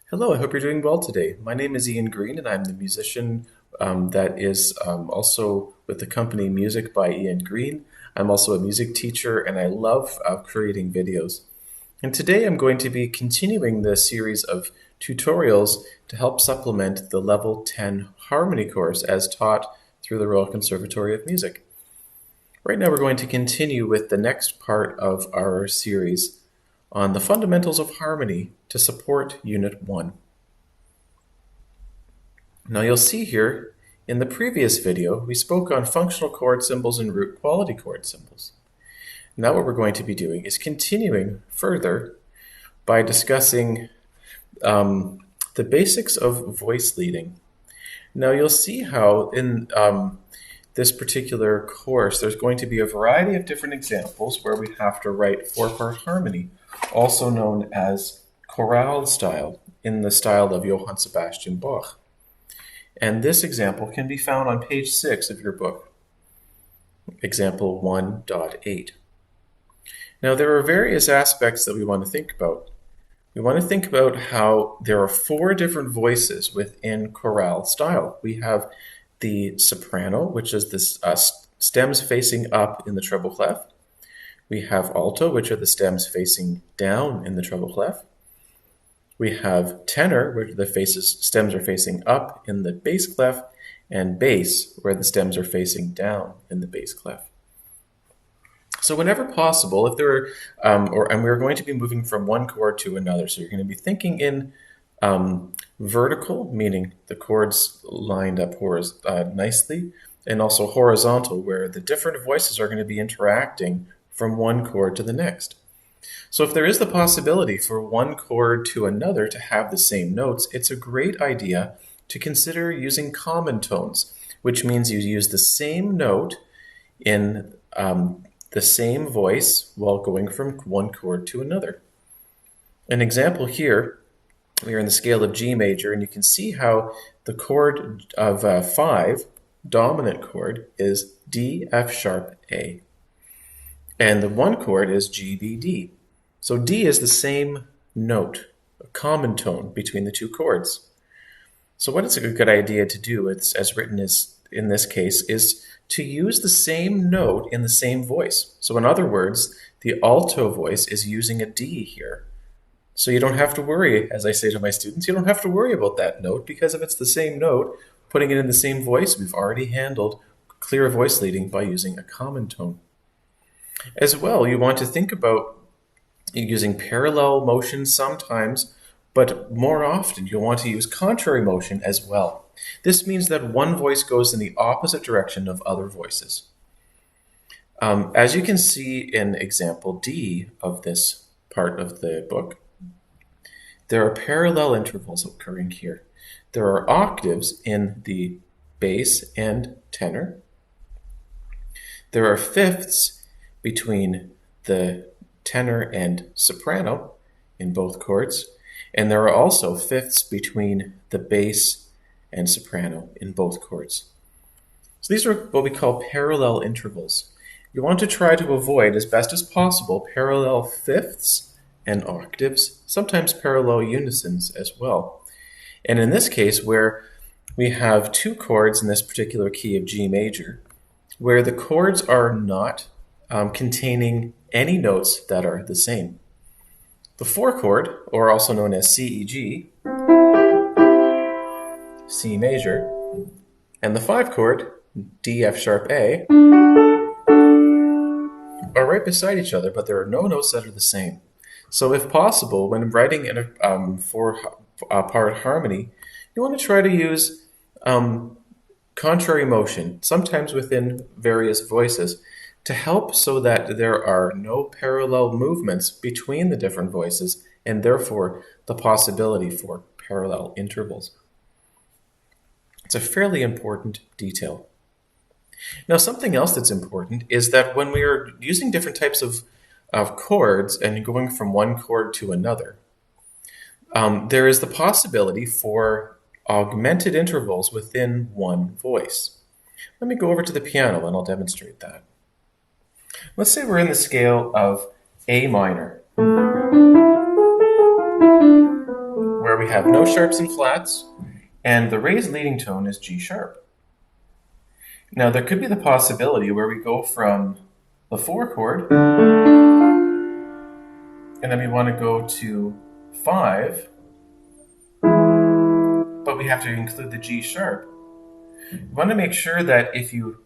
Hello, I hope you're doing well today. My name is Ian Green, and I'm the musician that is also with the company Music by Ian Green. I'm also a music teacher, and I love creating videos. And today I'm going to be continuing the series of tutorials to help supplement the Level 10 Harmony course as taught through the Royal Conservatory of Music. Right now we're going to continue with the next part of our series on the fundamentals of harmony to support Unit 1. Now you'll see here in the previous video we spoke on functional chord symbols and root quality chord symbols. Now what we're going to be doing is continuing further by discussing the basics of voice leading. Now you'll see how in this particular course there's going to be a variety of different examples where we have to write four-part harmony, also known as chorale style, in the style of Johann Sebastian Bach. And this example can be found on page 6 of your book, example 1.8. Now there are various aspects that we want to think about. We want to think about how there are 4 different voices within chorale style. We have the soprano, which is this stems facing up in the treble clef. We have alto, which are the stems facing down in the treble clef. We have tenor, where the stems are facing up in the bass clef, and bass, where the stems are facing down in the bass clef. So whenever possible, if there are, and we're going to be moving from one chord to another, so you're going to be thinking in vertical, meaning the chords lined up nicely, and also horizontal, where the different voices are going to be interacting from one chord to the next. So if there is the possibility for one chord to another to have the same notes, it's a great idea to consider using common tones, which means you use the same note in the same voice while going from one chord to another. An example here, we are in the scale of G major, and you can see how the chord of 5, dominant chord, is D, F sharp, A. And the one chord is G, B, D. So D is the same note, a common tone between the two chords. So what is a good idea to do, as written in this case, is to use the same note in the same voice. So in other words, the alto voice is using a D here. So you don't have to worry, as I say to my students, you don't have to worry about that note, because if it's the same note, putting it in the same voice, we've already handled clear voice leading by using a common tone. As well, you want to think about using parallel motion sometimes, but more often you'll want to use contrary motion as well. This means that one voice goes in the opposite direction of other voices. As you can see in example D of this part of the book, there are parallel intervals occurring here. There are octaves in the bass and tenor. There are fifths between the tenor and soprano in both chords, and there are also fifths between the bass and soprano in both chords. So these are what we call parallel intervals. You want to try to avoid, as best as possible, parallel fifths and octaves, sometimes parallel unisons as well. And in this case, where we have 2 chords in this particular key of G major, where the chords are not containing any notes that are the same. The 4 chord, or also known as C-E-G, C major, and the 5 chord, D, F sharp, A, are right beside each other, but there are no notes that are the same. So if possible, when writing in a 4-part harmony, you want to try to use contrary motion, sometimes within various voices, to help so that there are no parallel movements between the different voices, and therefore the possibility for parallel intervals. It's a fairly important detail. Now, something else that's important is that when we are using different types of chords and going from one chord to another, there is the possibility for augmented intervals within one voice. Let me go over to the piano and I'll demonstrate that. Let's say we're in the scale of A minor, where we we have no sharps and flats, and the raised leading tone is G sharp. Now there could be the possibility where we go from the 4 chord, and then we want to go to 5, but we have to include the G sharp. You want to make sure that if you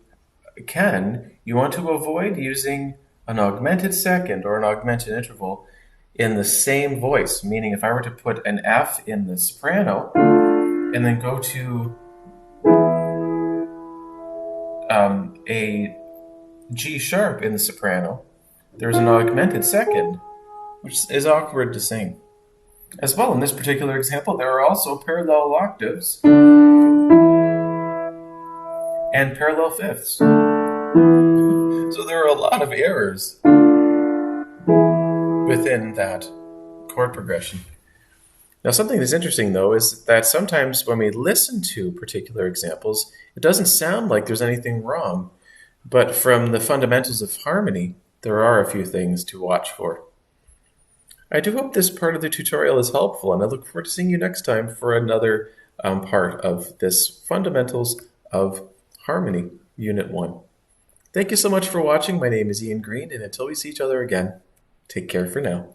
can, you want to avoid using an augmented second or an augmented interval in the same voice, meaning if I were to put an F in the soprano and then go to a G sharp in the soprano, there's an augmented second, which is awkward to sing. As well, in this particular example, there are also parallel octaves and parallel fifths. So there are a lot of errors within that chord progression. Now, something that's interesting, though, is that sometimes when we listen to particular examples, it doesn't sound like there's anything wrong. But from the fundamentals of harmony, there are a few things to watch for. I do hope this part of the tutorial is helpful, and I look forward to seeing you next time for another part of this Fundamentals of Harmony, Unit 1. Thank you so much for watching. My name is Ian Green, and until we see each other again, take care for now.